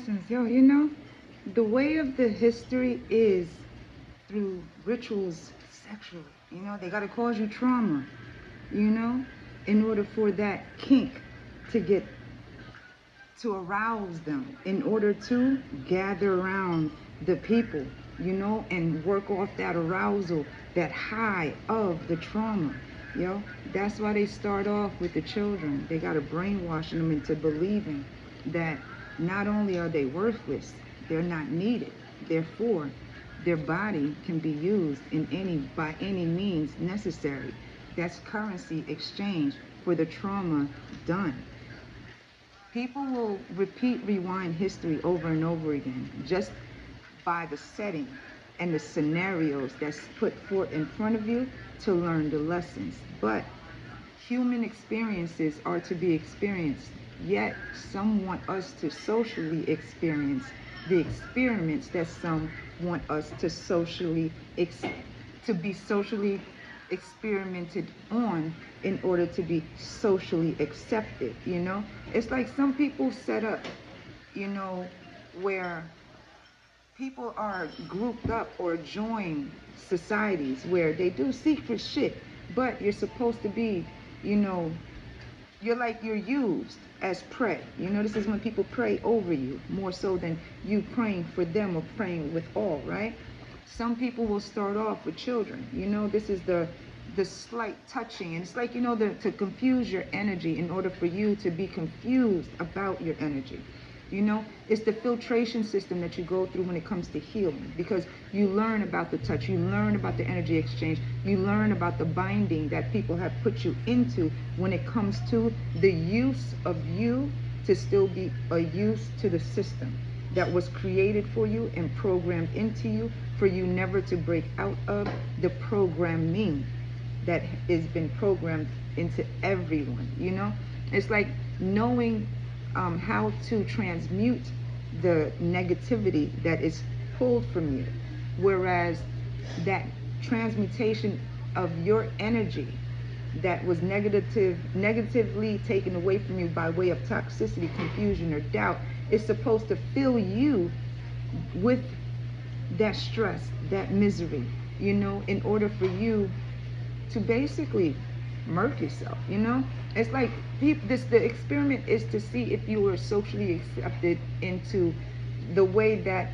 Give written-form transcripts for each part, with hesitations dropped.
lessons, yo. You know, the way of the history is through rituals sexually. You know, they gotta cause you trauma, you know, in order for that kink to get to arouse them, in order to gather around the people, you know, and work off that arousal, that high of the trauma. Yo, that's why they start off with the children. They gotta brainwashing them into believing that not only are they worthless, they're not needed. Therefore, their body can be used in any by any means necessary. That's currency exchange for the trauma done. People will repeat, rewind history over and over again just by the setting and the scenarios that's put forth in front of you to learn the lessons. But human experiences are to be experienced, yet some want us to socially experience the experiments that some want us to to be socially experimented on in order to be socially accepted, you know? It's like some people set up, you know, where people are grouped up or join societies where they do secret shit, but you're supposed to be, you know, you're used as prey. You know, this is when people pray over you more so than you praying for them or praying with all, right? Some people will start off with children. You know, this is the slight touching, and it's like, you know, to confuse your energy in order for you to be confused about your energy. You know, it's the filtration system that you go through when it comes to healing, because you learn about the touch, you learn about the energy exchange, you learn about the binding that people have put you into when it comes to the use of you to still be a use to the system that was created for you and programmed into you for you never to break out of the programming that has been programmed into everyone. You know, it's like knowing how to transmute the negativity that is pulled from you, whereas that transmutation of your energy that was negatively taken away from you by way of toxicity, confusion, or doubt is supposed to fill you with that stress, that misery, you know, in order for you to basically murk yourself, you know? It's like the experiment is to see if you were socially accepted into the way that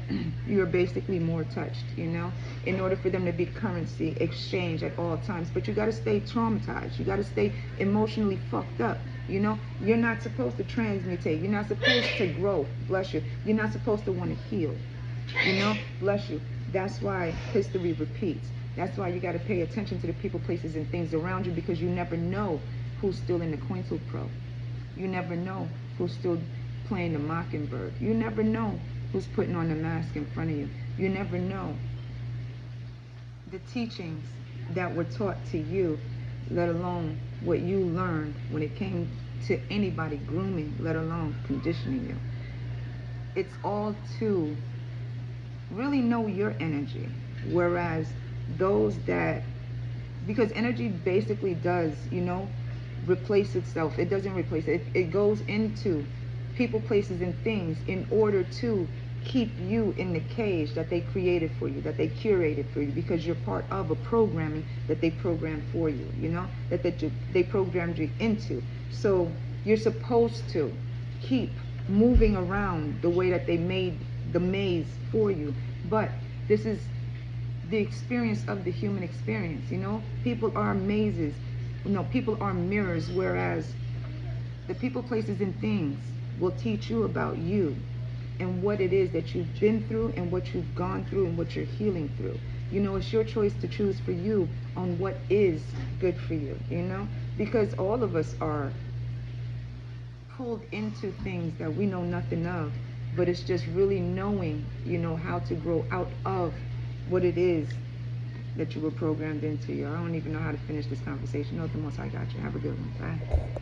you're basically more touched, you know, in order for them to be currency exchange at all times. But you got to stay traumatized. You got to stay emotionally fucked up. You know, you're not supposed to transmutate. You're not supposed to grow. Bless you. You're not supposed to want to heal. You know, bless you. That's why history repeats. That's why you got to pay attention to the people, places, and things around you, because you never know who's still in the Pro. You never know who's still playing the mockingbird. You never know who's putting on the mask in front of you. You never know the teachings that were taught to you, let alone what you learned when it came to anybody grooming, let alone conditioning you. It's all to really know your energy, whereas those that, because energy basically does, you know, replace itself. It doesn't replace it. It goes into people, places, and things in order to keep you in the cage that they created for you, that they curated for you, because you're part of a programming that they programmed for you, you know, they programmed you into. So you're supposed to keep moving around the way that they made the maze for you. But this is the experience of the human experience, you know. People are mazes, you know, people are mirrors, whereas the people, places, and things will teach you about you and what it is that you've been through and what you've gone through and what you're healing through. You know, it's your choice to choose for you on what is good for you, you know, because all of us are pulled into things that we know nothing of, but it's just really knowing, you know, how to grow out of what it is that you were programmed into. I don't even know how to finish this conversation. No, the most I got you. Have a good one. Bye.